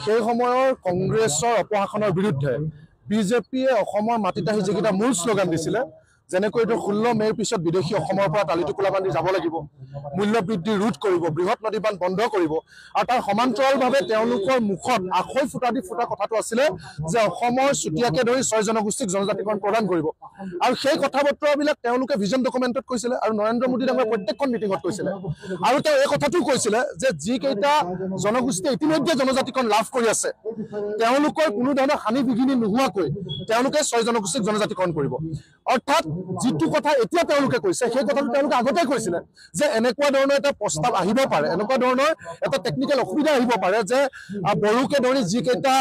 সেই সময়ৰ কংগ্ৰেছৰ অপশাসনৰ বিৰুদ্ধে বিজেপিয়ে অসমৰ মাটিত আহি যিকেইটা মূল শ্লোগান দিছিলে, যেনেকৈ 16 মে'ৰ পিছত বিদেশী অসমৰ পৰা টালিটোপোলা বান্ধি যাব লাগিব, মূল্য বৃদ্ধি ৰোধ কৰিব, বৃহৎ নদীবান বন্ধ কৰিব, আৰু তাৰ সমান্তৰালভাৱে তেওঁলোকৰ মুখত আখৈ ফুটা দি ফুটা কথাটো আছিলে যে অসমৰ চুতীয়াকে ধৰি 6 জনগোষ্ঠীক জনজাতিকৰণ প্ৰদান কৰিব। আৰু সেই কথা বতৰাবিলাক তেওঁলোকে ভিজন ডকুমেণ্টত কৈছিলে আৰু নৰেন্দ্ৰ মোদী ডাঙৰ প্ৰত্যেকখন মিটিঙত কৈছিলে। আৰু তেওঁ এই কথাটো কৈছিলে যে যিকেইটা জনগোষ্ঠীয়ে ইতিমধ্যে জনজাতিকৰণ লাভ কৰি আছে তেওঁলোকৰ কোনো ধৰণৰ হানি বিঘিনি নোহোৱাকৈ তেওঁলোকে 6 জনগোষ্ঠীক জনজাতিকৰণ কৰিব। অৰ্থাৎ যিটো কথা এতিয়া তেওঁলোকে কৈছে সেই কথাটো তেওঁলোকে আগতে কৈছিলে যে এনেকুৱা ধৰণৰ এটা প্ৰস্তাৱ আহিব পাৰে, এনেকুৱা ধৰণৰ এটা টেকনিকেল অসুবিধা আহিব পাৰে যে বড়োকে ধৰি যিকেইটা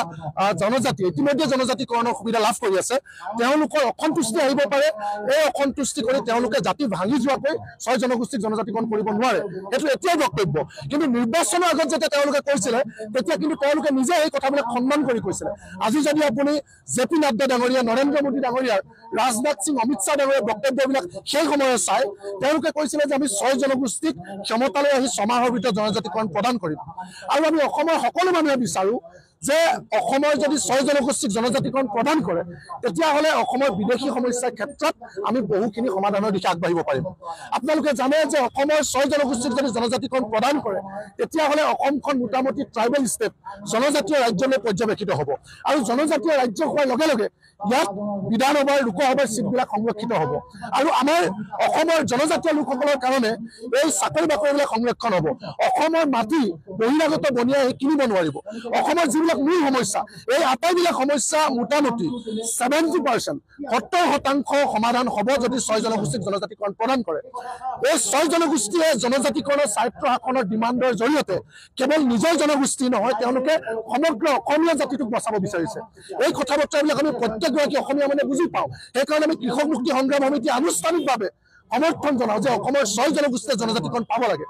জনজাতি ইতিমধ্যে জনজাতিকৰণৰ সুবিধা লাভ কৰি আছে তেওঁলোকৰ অসন্তুষ্টি আহিব পাৰে। এই অসন্তুষ্টি কৰি তেওঁলোকে জাতি ভাঙি যোৱাকৈ 6 জনগোষ্ঠীক জনজাতিকৰণ কৰিব নোৱাৰে, সেইটো এতিয়াই বক্তব্য। কিন্তু নিৰ্বাচনৰ আগত যেতিয়া তেওঁলোকে কৈছিলে তেতিয়া কিন্তু তেওঁলোকে নিজে এই কথাবিলাক খণ্ডন কৰি কৈছিলে। আজি যদি আপুনি জেপি নাড্ডা ডাঙৰীয়া, নৰেন্দ্ৰ মোদী ডাঙৰীয়াৰ, ৰাজনাথ সিং, অমিত শ্বাহ ডাঙৰীয়াৰ বক্তব্যবিলাক সেই সময়ত চাই তেওঁলোকে কৈছিলে যে আমি 6 জনগোষ্ঠীক ক্ষমতালৈ আহি 6 মাহৰ ভিতৰত জনজাতিকৰণ প্ৰদান কৰিম। আৰু আমি অসমৰ সকলো মানুহে বিচাৰো যে অসমৰ যদি 6 জনগোষ্ঠীক জনজাতিকৰণ প্ৰদান কৰে তেতিয়াহ'লে অসমৰ বিদেশী সমস্যাৰ ক্ষেত্ৰত আমি বহুখিনি সমাধানৰ দিশে আগবাঢ়িব পাৰিম। আপোনালোকে জানে যে অসমৰ 6 জনগোষ্ঠীক যদি জনজাতিকৰণ প্ৰদান কৰে তেতিয়াহ'লে অসমখন মোটামুটি ট্ৰাইবেল ষ্টেট, জনজাতীয় ৰাজ্যলৈ পৰ্যবেক্ষিত হ'ব। আৰু জনজাতীয় ৰাজ্য হোৱাৰ লগে লগে ইয়াত বিধানসভাৰ লোকসভাৰ চিটবিলাক সংৰক্ষিত হ'ব। আৰু আমাৰ অসমৰ জনজাতীয় লোকসকলৰ কাৰণে এই চাকৰি বাকৰিবিলাক সংৰক্ষণ হ'ব। অসমৰ মাটি বহিৰাগত বনিয়াই কিনিব নোৱাৰিব। অসমৰ যিবিলাক মূল সমস্যা এই আটাইবিলাক সমস্যা মোটামুটি 70% 70% সমাধান হ'ব যদি 6 জনগোষ্ঠীক জনজাতিকৰণ প্ৰদান কৰে। এই 6 জনগোষ্ঠীয়ে জনজাতিকৰণৰ স্বায়ত্ব শাসনৰ ডিমাণ্ডৰ জৰিয়তে কেৱল নিজৰ জনগোষ্ঠী নহয়, তেওঁলোকে সমগ্ৰ অসমীয়া জাতিটোক বচাব বিচাৰিছে। এই কথা বতৰাবিলাক আমি প্ৰত্যেকগৰাকী অসমীয়া মানে বুজি পাওঁ। সেইকাৰণে আমি কৃষক মুক্তি সংগ্ৰাম সমিতি আনুষ্ঠানিকভাৱে সমৰ্থন জনাওঁ যে অসমৰ 6 জনগোষ্ঠীয়ে জনজাতিকৰণ পাব লাগে।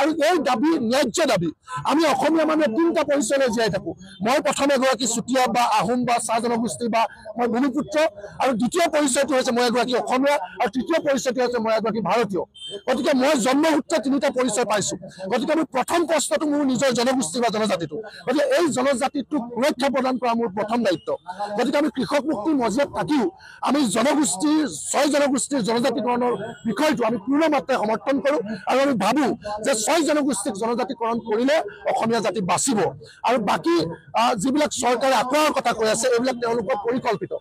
আৰু এই দাবী ন্যায্য দাবী। আমি অসমীয়া মানুহে 3টা পৰিচয়লৈ জীয়াই থাকোঁ। মই প্ৰথম এগৰাকী চুতীয়া বা আহোম বা চাহ জনগোষ্ঠী বা মই ভূমিপুত্ৰ, আৰু দ্বিতীয় পৰিচয়টো হৈছে মই এগৰাকী অসমীয়া, আৰু তৃতীয় পৰিচয়টো হৈছে মই এগৰাকী ভাৰতীয়। গতিকে মই জন্মসূত্ৰে 3টা পৰিচয় পাইছোঁ। গতিকে মোৰ প্ৰথম প্ৰশ্নটো মোৰ নিজৰ জনগোষ্ঠী বা জনজাতিটো। গতিকে এই জনজাতিটোক সুৰক্ষা প্ৰদান কৰা মোৰ প্ৰথম দায়িত্ব। গতিকে আমি কৃষক মুক্তিৰ মজিয়াত থাকিও আমি জনগোষ্ঠীৰ 6 জনগোষ্ঠীৰ জনজাতিকৰণৰ বিষয়টো আমি পূৰ্ণ মাত্ৰাৰে সমৰ্থন কৰোঁ। আৰু আমি ভাবোঁ যে 6 জনগোষ্ঠীক জনজাতিকৰণ কৰিলে অসমীয়া জাতি বাচিব। আৰু বাকী যিবিলাক চৰকাৰে আঁতৰাৰ কথা কৈ আছে এইবিলাক তেওঁলোকৰ পৰিকল্পিত।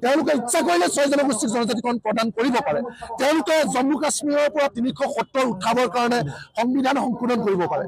তেওঁলোকে ইচ্ছা কৰিলে 6 জনগোষ্ঠীক জনজাতিকৰণ প্ৰদান কৰিব পাৰে। তেওঁলোকে জম্মু কাশ্মীৰৰ পৰা 370 উঠাবৰ কাৰণে সংবিধান সংশোধন কৰিব পাৰে।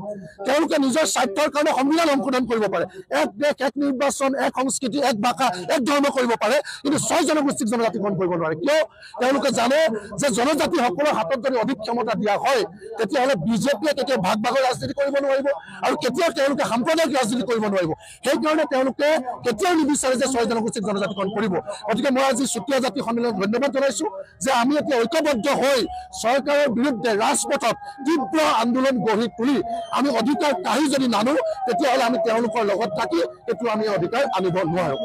তেওঁলোকে নিজৰ স্বাৰ্থৰ কাৰণে সংবিধান সংশোধন কৰিব পাৰে। এক দেশ, এক নিৰ্বাচন, এক সংস্কৃতি, এক ভাষা, এক ধৰ্ম কৰিব পাৰে, কিন্তু 6 জনগোষ্ঠীক জনজাতিকৰণ কৰিব নোৱাৰে। কিয়? তেওঁলোকে জানে যে জনজাতিসকলৰ হাতত যদি অধিক ক্ষমতা দিয়া হয় তেতিয়াহ'লে বিজেপিয়ে কেতিয়াও ভাগ ভাগৰ ৰাজনীতি কৰিব নোৱাৰিব আৰু কেতিয়াও তেওঁলোকে সাম্প্ৰদায়িক ৰাজনীতি কৰিব নোৱাৰিব। সেইকাৰণে তেওঁলোকে কেতিয়াও নিবিচাৰে যে 6 জনগোষ্ঠীক জনজাতিকৰণ কৰিব। গতিকে মই আজি চুতীয়া জাতি সন্মিলনত ধন্যবাদ জনাইছোঁ যে আমি এতিয়া ঐক্যবদ্ধ হৈ চৰকাৰৰ বিৰুদ্ধে ৰাজপথত তীব্ৰ আন্দোলন গঢ়ি তুলি আমি অধিকাৰ কাঢ়ি যদি নানো তেতিয়াহ'লে আমি তেওঁলোকৰ লগত থাকি এইটো আমি অধিকাৰ আনিব নোৱাৰোঁ।